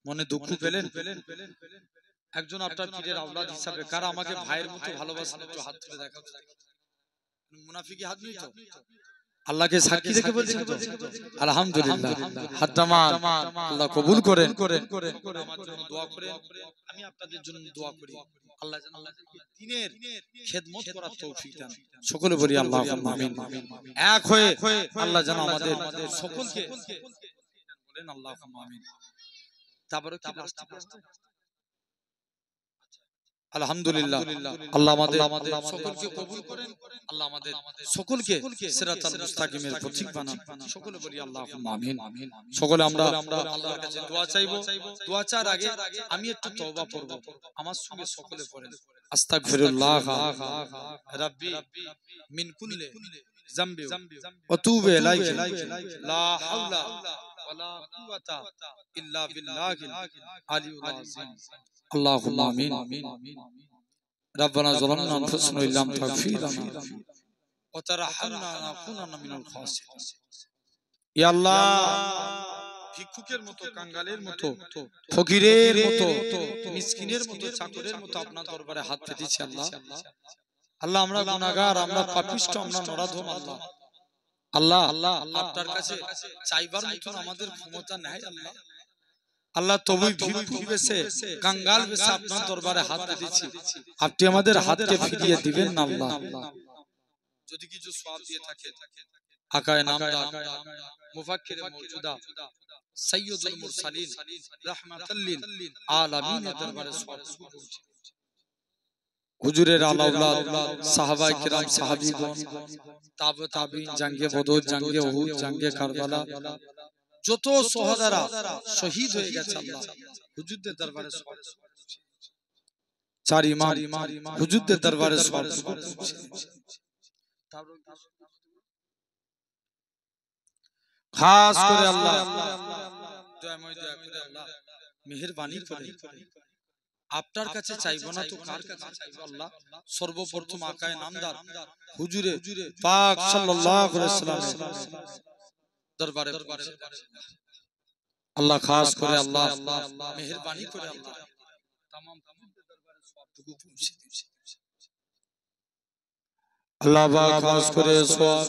মনে দুঃখ পেলেন? একজন আপনার পীরের আওলাদ হিসাবে কারা আমাকে ভাইয়ের মতো ভালোবাসেন একটু হাত তুলে দেখাবেন। মুনাফিকি হাত নেই তো? আল্লাহকে সাক্ষী রেখে বলছি তো আলহামদুলিল্লাহ। হাত নামান, আল্লাহ কবুল করেন। আমার জন্য দোয়া করেন, আমি আপনাদের জন্য দোয়া করি। আল্লাহ যেন দ্বীনের খেদমত করার তৌফিক দেন। সকলে বলি আল্লাহুম্মা আমিন। এক হয়ে আল্লাহ যেন আমাদের সকলকে বলেন আল্লাহুম্মা আমিন। তারপরে কি আলহামদুলিল্লাহ। আল্লাহ আমাদের সকলকে কবুল করেন, আল্লাহ আমাদের সকলকে সিরাতাল মুস্তাকিমের পথিক বানান। সকলে বলি আল্লাহুম্মা আমিন। সকলে আমরা আল্লাহর কাছে দোয়া চাইবো। দোয়া চার আগে আমি একটু তওবা করব, আমার সঙ্গে সকলে পড়েন আস্তাগফিরুল্লাহ রাব্বি মিন কুল্লি যামবি ওয়া তুবু ইলাইহি লা হাওলা ওয়ালা কুওয়াতা ইল্লা বিল্লাহিল আলিয়্যিল আযীম। আল্লাহুম্মা আমিন। রব্বানা যালামনা আনফুসানা ওয়া ইল্লাম তাগফির লানা ওয়া তারহামনা লানাকুনান্না মিনাল খাসিরিন। ইয়া আল্লাহ, ভিক্ষুকের মতো, কাঙ্গালের মতো, ফকিরের মতো, মিসকিনের মতো, চাকরের মতো আপনার দরবারে হাত পেতেছি আল্লাহ। আল্লাহ আমরা গুনাহগার, আমরা পাপিষ্ঠ, আমরা নরাধম আল্লাহ। আল্লাহ আপনার কাছে চাইবার মতন আমাদের ক্ষমতা নাই আল্লাহ। আল্লাহ তবুই ভিক্ষুক বেশে, কাঙ্গাল বেশে আপনার দরবারে হাত পেতেছি, আপনি আমাদের হাতকে ফিরিয়ে দিবেন না আল্লাহ। যদি কিছু সওয়াব দিয়ে থাকেন আকায়ে নামদার মুফাক্কিরে মওজুদা সাইয়্যিদুল মুরসালিন রাহমাতাল লিল আলামিনের দরবারে সওয়াব পৌঁছে হুজুরের আলা আওলাদ সাহাবায়ে কেরাম, সাহাবীগণ, তাবে তাবিঈন, জাঙ্গে বদর, জাঙ্গে উহুদ, জাঙ্গে কারবালা, যত শহীদরা শহীদ হয়ে গেছে আল্লাহ হুজুরদের দরবারে সওয়াব চার ইমাম হুজুরদের দরবারে সওয়াব খাস করে আল্লাহ দয়াময়, দয়া করে আল্লাহ মেহেরবানি করে আপনার কাছে চাইবো না তো কার কাছে চাইবো আল্লাহ? সর্বপ্রথম আকায়ে নামদার হুজুরে পাক সাল্লাল্লাহু আলাইহি ওয়াসাল্লাম দরবারে আল্লাহ খাস করে আল্লাহ মেহেরবানি করে আল্লাহ तमाम দরবারে সবটুকু পৌঁছে দিয়েছে আল্লাহ পাক খাস করে সওয়াব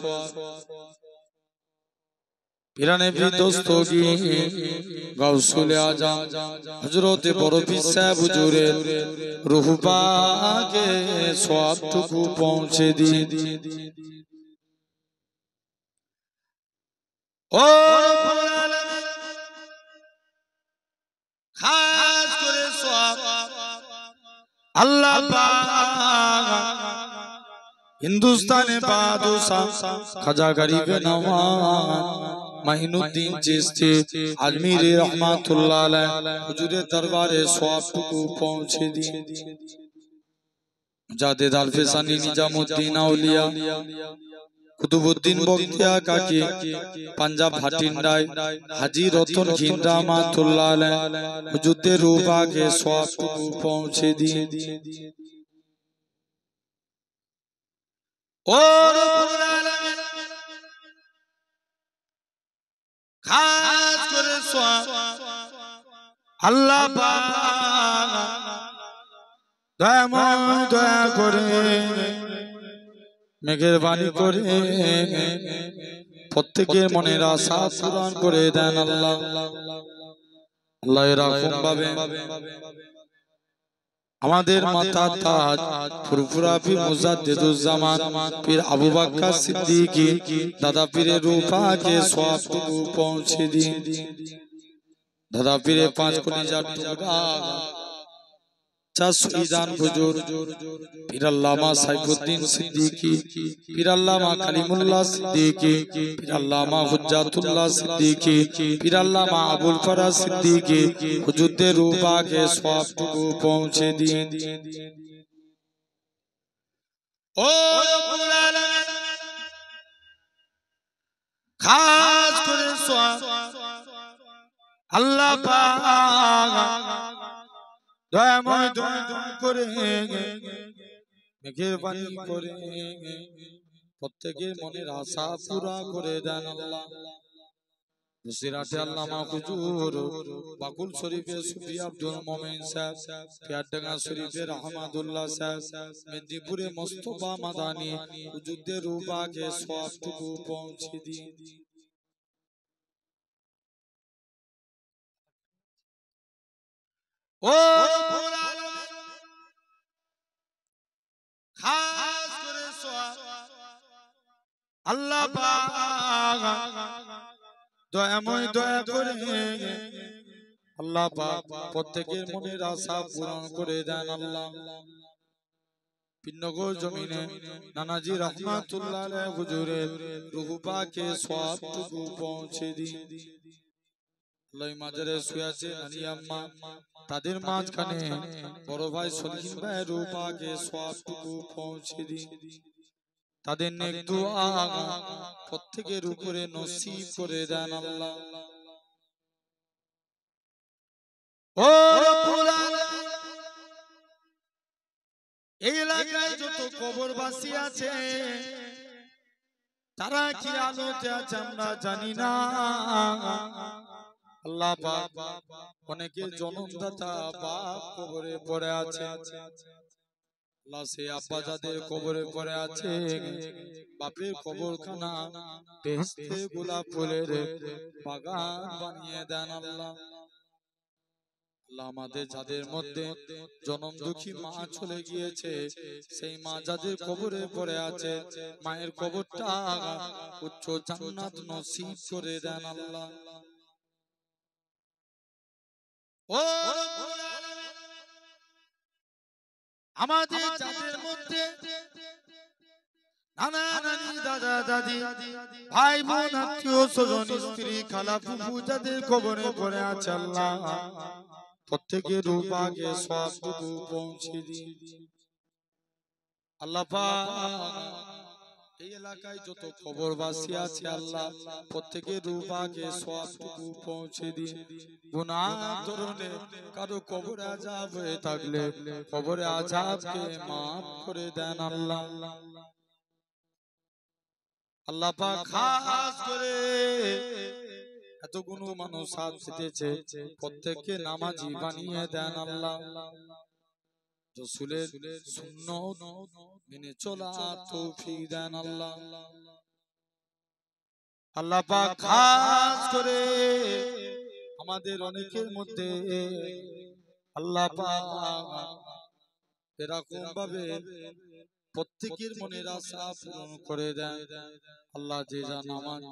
পিরানে পীর দস্তগি গাউসুল আজম হযরত বড় পীর সাহেব হুজুরের রূহ পাকে সবটুকু পৌঁছে দিন। ও রব্বুল আলামিন, খাস করে সওয়াব আল্লাহ পাক হিন্দুস্তানে বাদশাহ খাজা গরিবে নওয়াজ মাইনুদ্দিন চিশতি আজমিরি রহমাতুল্লাহ আলাইহি হুজুরের দরবারে সওয়াবটুকু পৌঁছে দিন। জাদেদ আল-ফিসানি নিজামউদ্দিন আউলিয়া কুতুবউদ্দিন বখতিয়া কাকি পাঞ্জাব ভাটিন্ডায় হাজী রতন ঘিন রহমাতুল্লাহ আলাইহি হুজুরদের রূহ পাকে সওয়াবটুকু পৌঁছে দিন। ও রব্বুল আলামিন, খাস করে সওয়াব আল্লাহ পাক দয়াময়, দয়া করে মেহেরবানি করে প্রত্যেকের মনের আশা পূরণ করে দেন আল্লাহ। আল্লাহ এরকম ভাবে আমাদের মাতা তাজ ফুরফুরা পীর মুজাদ্দিদুজ্জামান পীর আবু বকর সিদ্দিকী দাদা পীরের রূহ পাকে সওয়াবটুকু পৌঁছে দিন। দাদা পীরের পাঁচ কলিজার টুকরা চার শহীদান হুজুর পীর আল্লামা সাইফুদ্দিন সিদ্দিকী, পীর আল্লামা কালিমুল্লাহ সিদ্দিকী, পীর আল্লামা হুজ্জাতুল্লাহ সিদ্দিকী, পীর আল্লামা আবুল ফরাজ সিদ্দিকী হুজুরদের রূহ পাকে সওয়াবটুকু পৌঁছে দিন। ও রব্বুল আলামিন, খাস করে সওয়াব আল্লাহ পাক দয়াময়, দয়া করে মেহেরবানি করে প্রত্যেকের মনের আশা পুরা করে দেন আল্লাহ। সিরাতে আল্লামা হুজুর বাকুল শরীফে সুফি আব্দুল মোমিন সাহেব, পিয়ারডাঙ্গা শরীফে রহমাতুল্লাহ সাহেব, মেদিনীপুরে মোস্তফা মাদানী হুজুরদের রূপাকে সওয়াবটুকু পৌঁছে দিন। ও খাস করে আল্লাহ পাক দয়াময় দয়া করে আল্লাহ পাক প্রত্যেকের মনের আশা পূরণ করে দেন। আল্লাহ পিন্নগর জমিনে নানাজি রহমাতুল্লাহ আলাইহি হুজুরের রূহ পাকে সওয়াবটুকু পৌঁছে দিন। আল্লাহ মাজারে শুয়ে আছে নানি আম্মা, তাদের মাঝখানে বড় ভাই সলিম ভাইয়ের রূহ পাকে সওয়াবটুকু পৌঁছে দিন। তাদের নেক দুআ প্রত্যেকের উপরে নসিব করে দেন। আল্লাহ ও রব্বুল আলামিন, এই এলাকায় যত কবরবাসী আছে তারা কি আলোতে আছে আমরা জানি না। আল্লাহ পাক অনেকে জনমদাতা বাপ কবরে পড়ে আছে, আল্লাহ সে আব্বা যাদের কবরে পড়ে আছে বাপের কবরখানা বেহেশতে গোলাপ ফুলের বাগান বানিয়ে দেন। আল্লাহ আল্লাহ আমাদের যাদের মধ্যে জনম দুঃখী মা চলে গিয়েছে, সেই মা যাদের কবরে পড়ে আছে মায়ের কবরটা উচ্চ জান্নাত নসিব করে দেন। আল্লাহ ও আমাদের যাদের মধ্যে নানা নানি দাদা দাদি ভাই বোন আত্মীয় স্বজন স্ত্রী খালা ফুফু যাদের কবরে পড়ে আছে আল্লাহ প্রত্যেকের রূপাকে সওয়াবটুকু পৌঁছে দিন। আল্লাহ পাক এই এলাকায় যত কবরবাসী আছে আল্লাহ প্রত্যেকের রূপাকে সওয়াবটুকু পৌঁছে দিন। গুনাহ ধরনে কারো কবরে আযাব হয়ে থাকলে কবরে আযাবকে maaf করে দেন। আল্লাহ আল্লাহ পাক খাস করে এতগুলো মানুষ সাথ দিতেছে প্রত্যেককে নামাজি বানিয়ে দেন। আল্লাহ রাসূলের সুন্নাত মেনে চলা তৌফিক দেন। আল্লাহ আল্লাহ পাক খাস করে আমাদের অনেকের মধ্যে আল্লাহ পাক এরকম ভাবে প্রত্যেকের মনের আশা পূরণ করে দেন। আল্লাহ যে যা নামাজ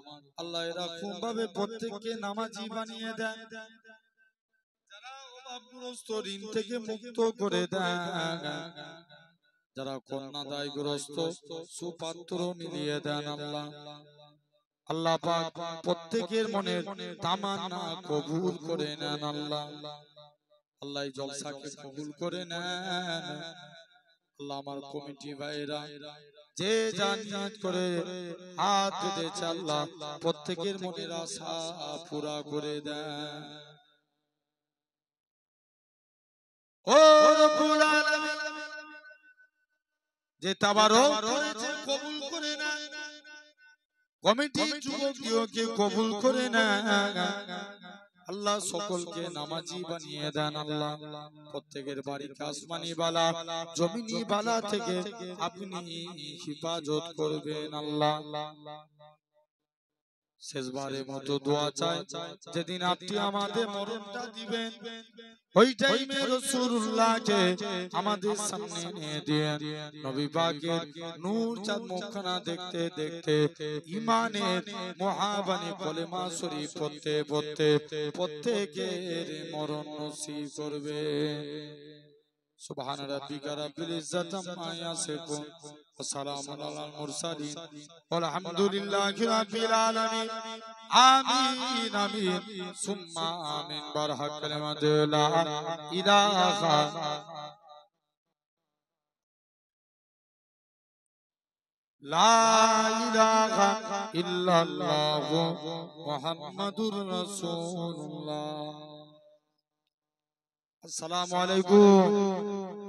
আল্লাহ এরকম ভাবে প্রত্যেককে নামাজি বানিয়ে দেন, যারা অভাবগ্রস্ত ঋণ থেকে মুক্ত করে দেন, যারা কন্যাদায়গ্রস্ত সুপাত্র মিলিয়ে দেন। আল্লাহ আল্লাহ পাক প্রত্যেকের মনের তামান্না কবুল করে নেন। আল্লাহ আল্লাহ এই জলসাকে কবুল করে নেন। আল্লাহ আমার কমিটি ভাইরা যে জানিয়াত করে হাত পেতেছে আল্লাহ প্রত্যেকের মনের আশা পুরা করে দেন। ও রব্বুল আলামিন যে তাবারক করেছে কবুল করে নেন, কমিটি যুবককে কবুল করে নেন। আল্লাহ সকলকে নামাজি বানিয়ে দেন। আল্লাহ প্রত্যেকের বাড়িকে আসমানি বালা জমিনি বালা থেকে আপনি হিফাজত করবেন। আল্লাহ শেষবারের মতো দোয়া চাই, যেদিন আপনি আমাদের মরণটা দিবেন ওই টাইমে রাসূলুল্লাহকে আমাদের সামনে নিয়ে দিয়েন। নবী পাকের নূর চাঁদ মুখখানা দেখতে দেখতে ঈমানের মুহাবানি কলেমা শরীফ পড়তে পড়তে প্রত্যেকের মরণ নসিব করবে। সুবহান রাব্বিকা রাব্বিল ইজ্জাতি আম্মা ইয়াসিফুন ওয়া সালামুন আলাল মুরসালিন ওয়ালহামদুলিল্লাহি রাব্বিল আলামিন। আমিন আমিন সুম্মা আমিন। বারহাক কালিমাতু লা ইলাহা ইল্লাল্লাহু মুহাম্মাদুর রাসূলুল্লাহ। আসসালামু আলাইকুম।